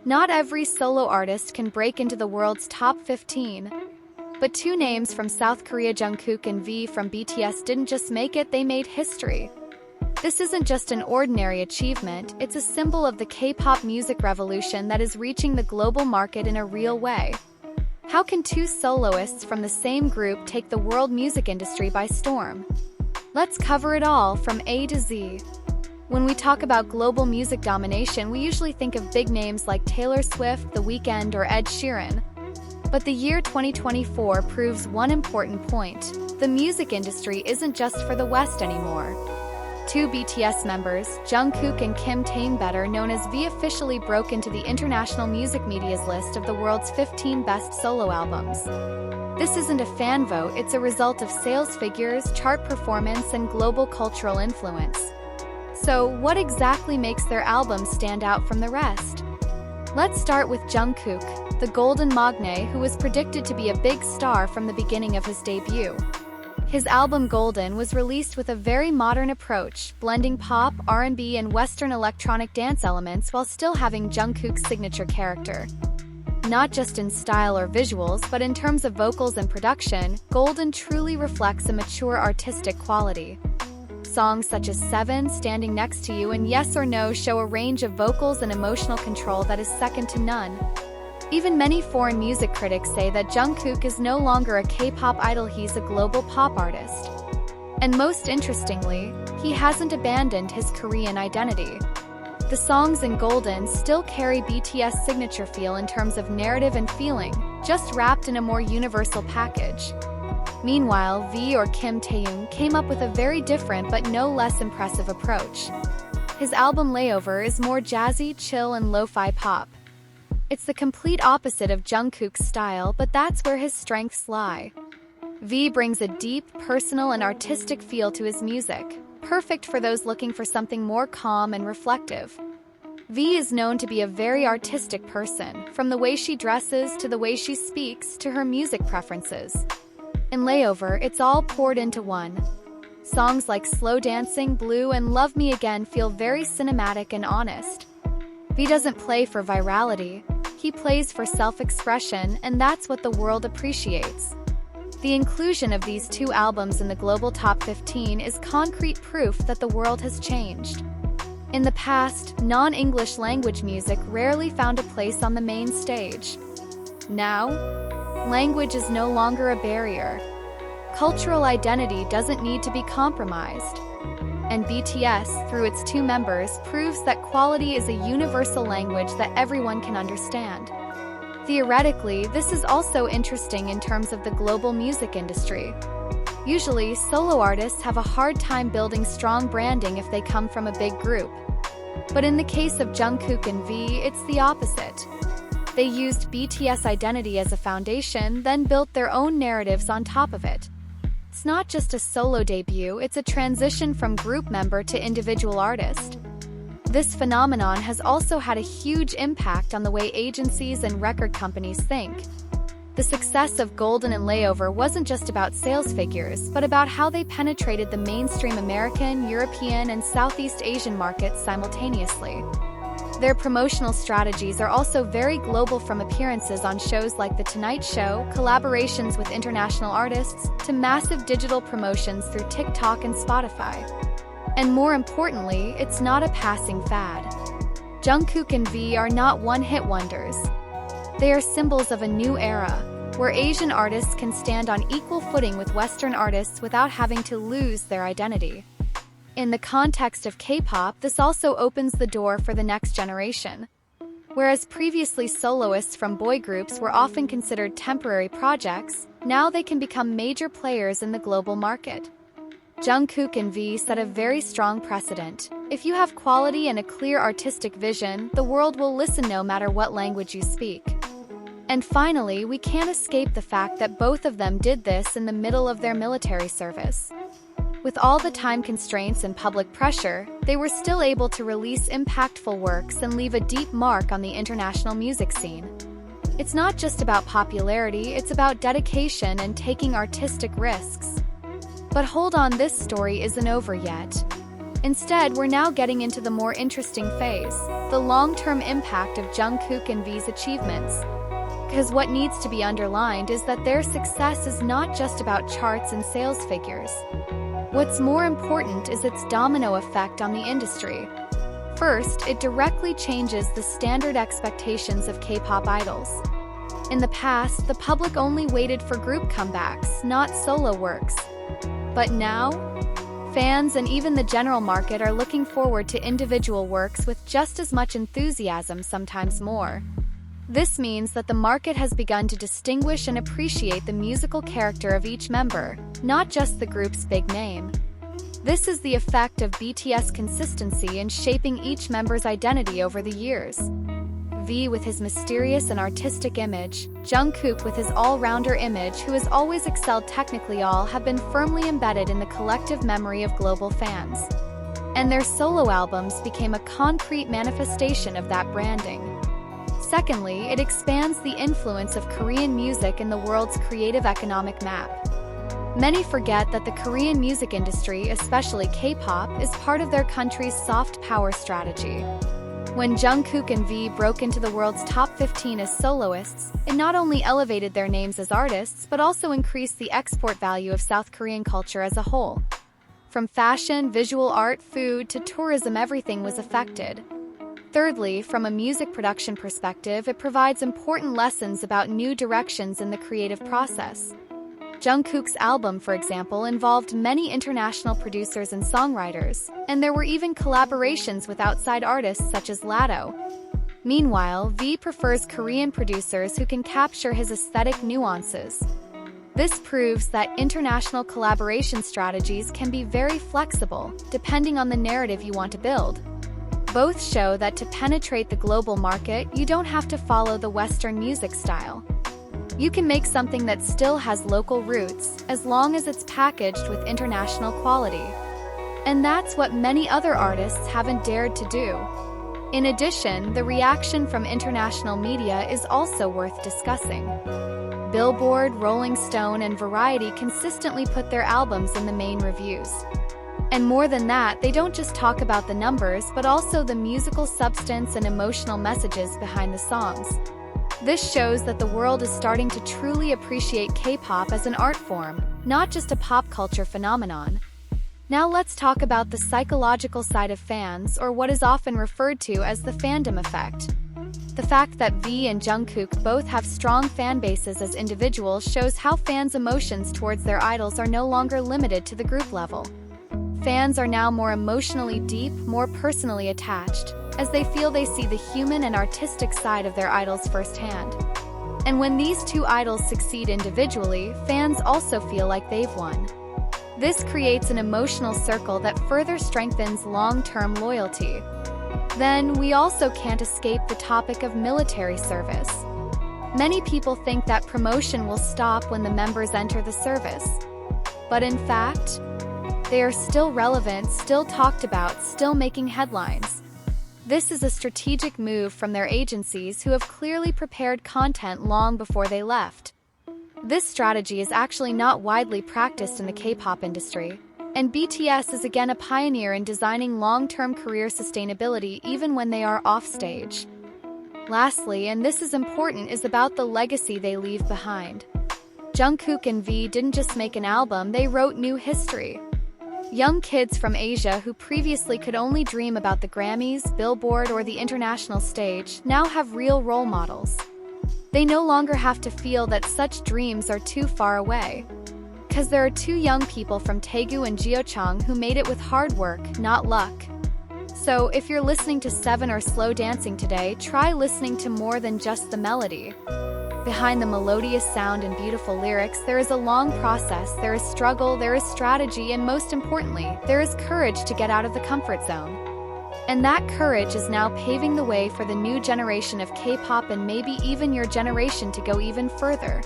Not every solo artist can break into the world's top 15. But two names from South Korea, Jungkook and V from BTS, didn't just make it, they made history. This isn't just an ordinary achievement, it's a symbol of the K-pop music revolution that is reaching the global market in a real way. How can two soloists from the same group take the world music industry by storm? Let's cover it all from A to Z. When we talk about global music domination, we usually think of big names like Taylor Swift, The Weeknd, or Ed Sheeran. But the year 2024 proves one important point: the music industry isn't just for the West anymore. Two BTS members, Jungkook and Taehyung, better known as V, officially broke into the international music media's list of the world's 15 best solo albums. This isn't a fan vote, it's a result of sales figures, chart performance, and global cultural influence. So, what exactly makes their albums stand out from the rest? Let's start with Jungkook, the golden magne who was predicted to be a big star from the beginning of his debut. His album Golden was released with a very modern approach, blending pop, R&B, and Western electronic dance elements while still having Jungkook's signature character. Not just in style or visuals, but in terms of vocals and production, Golden truly reflects a mature artistic quality. Songs such as Seven, Standing Next to You, and Yes or No show a range of vocals and emotional control that is second to none. Even many foreign music critics say that Jungkook is no longer a K-pop idol, he's a global pop artist. And most interestingly, he hasn't abandoned his Korean identity. The songs in Golden still carry BTS' signature feel in terms of narrative and feeling, just wrapped in a more universal package. Meanwhile, V or Taehyung came up with a very different but no less impressive approach. His album Layover is more jazzy, chill, and lo-fi pop. It's the complete opposite of Jungkook's style, but that's where his strengths lie. V brings a deep, personal, and artistic feel to his music, perfect for those looking for something more calm and reflective. V is known to be a very artistic person, from the way she dresses to the way she speaks to her music preferences. In Layover, it's all poured into one. Songs like Slow Dancing, Blue, and Love Me Again feel very cinematic and honest. V doesn't play for virality, he plays for self-expression, and that's what the world appreciates. The inclusion of these two albums in the global top 15 is concrete proof that the world has changed. In the past, non-English language music rarely found a place on the main stage. Now, language is no longer a barrier. Cultural identity doesn't need to be compromised. And BTS, through its two members, proves that quality is a universal language that everyone can understand. Theoretically, this is also interesting in terms of the global music industry. Usually, solo artists have a hard time building strong branding if they come from a big group. But in the case of Jungkook and V, it's the opposite. They used BTS identity as a foundation, then built their own narratives on top of it. It's not just a solo debut, it's a transition from group member to individual artist. This phenomenon has also had a huge impact on the way agencies and record companies think. The success of Golden and Layover wasn't just about sales figures, but about how they penetrated the mainstream American, European, and Southeast Asian markets simultaneously. Their promotional strategies are also very global, from appearances on shows like The Tonight Show, collaborations with international artists, to massive digital promotions through TikTok and Spotify. And more importantly, it's not a passing fad. Jungkook and V are not one-hit wonders. They are symbols of a new era, where Asian artists can stand on equal footing with Western artists without having to lose their identity. In the context of K-pop, this also opens the door for the next generation. Whereas previously soloists from boy groups were often considered temporary projects, now they can become major players in the global market. Jungkook and V set a very strong precedent. If you have quality and a clear artistic vision, the world will listen no matter what language you speak. And finally, we can't escape the fact that both of them did this in the middle of their military service. With all the time constraints and public pressure, they were still able to release impactful works and leave a deep mark on the international music scene. It's not just about popularity, it's about dedication and taking artistic risks. But hold on, this story isn't over yet. Instead, we're now getting into the more interesting phase, the long-term impact of Jungkook and V's achievements. Because what needs to be underlined is that their success is not just about charts and sales figures. What's more important is its domino effect on the industry. First, it directly changes the standard expectations of K-pop idols. In the past, the public only waited for group comebacks, not solo works. But now, fans and even the general market are looking forward to individual works with just as much enthusiasm, sometimes more. This means that the market has begun to distinguish and appreciate the musical character of each member, not just the group's big name. This is the effect of BTS consistency in shaping each member's identity over the years. V with his mysterious and artistic image, Jungkook with his all-rounder image who has always excelled technically, all have been firmly embedded in the collective memory of global fans. And their solo albums became a concrete manifestation of that branding. Secondly, it expands the influence of Korean music in the world's creative economic map. Many forget that the Korean music industry, especially K-pop, is part of their country's soft power strategy. When Jungkook and V broke into the world's top 15 as soloists, it not only elevated their names as artists but also increased the export value of South Korean culture as a whole. From fashion, visual art, food, to tourism, everything was affected. Thirdly, from a music production perspective, it provides important lessons about new directions in the creative process. Jungkook's album, for example, involved many international producers and songwriters, and there were even collaborations with outside artists such as Latto. Meanwhile, V prefers Korean producers who can capture his aesthetic nuances. This proves that international collaboration strategies can be very flexible, depending on the narrative you want to build. Both show that to penetrate the global market, you don't have to follow the Western music style. You can make something that still has local roots, as long as it's packaged with international quality. And that's what many other artists haven't dared to do. In addition, the reaction from international media is also worth discussing. Billboard, Rolling Stone, and Variety consistently put their albums in the main reviews. And more than that, they don't just talk about the numbers, but also the musical substance and emotional messages behind the songs. This shows that the world is starting to truly appreciate K-pop as an art form, not just a pop culture phenomenon. Now let's talk about the psychological side of fans, or what is often referred to as the fandom effect. The fact that V and Jungkook both have strong fan bases as individuals shows how fans' emotions towards their idols are no longer limited to the group level. Fans are now more emotionally deep, more personally attached, as they feel they see the human and artistic side of their idols firsthand. And when these two idols succeed individually, fans also feel like they've won. This creates an emotional circle that further strengthens long-term loyalty. Then, we also can't escape the topic of military service. Many people think that promotion will stop when the members enter the service. But in fact, they are still relevant, still talked about, still making headlines. This is a strategic move from their agencies, who have clearly prepared content long before they left. This strategy is actually not widely practiced in the K-pop industry, and BTS is again a pioneer in designing long-term career sustainability even when they are off-stage. Lastly, and this is important, is about the legacy they leave behind. Jungkook and V didn't just make an album, they wrote new history. Young kids from Asia who previously could only dream about the Grammys, Billboard, or the international stage now have real role models. They no longer have to feel that such dreams are too far away. Because there are two young people from Taehyung and Jeochang who made it with hard work, not luck. So, if you're listening to Seven or Slow Dancing today, try listening to more than just the melody. Behind the melodious sound and beautiful lyrics, there is a long process, there is struggle, there is strategy, and most importantly, there is courage to get out of the comfort zone. And that courage is now paving the way for the new generation of K-pop, and maybe even your generation, to go even further.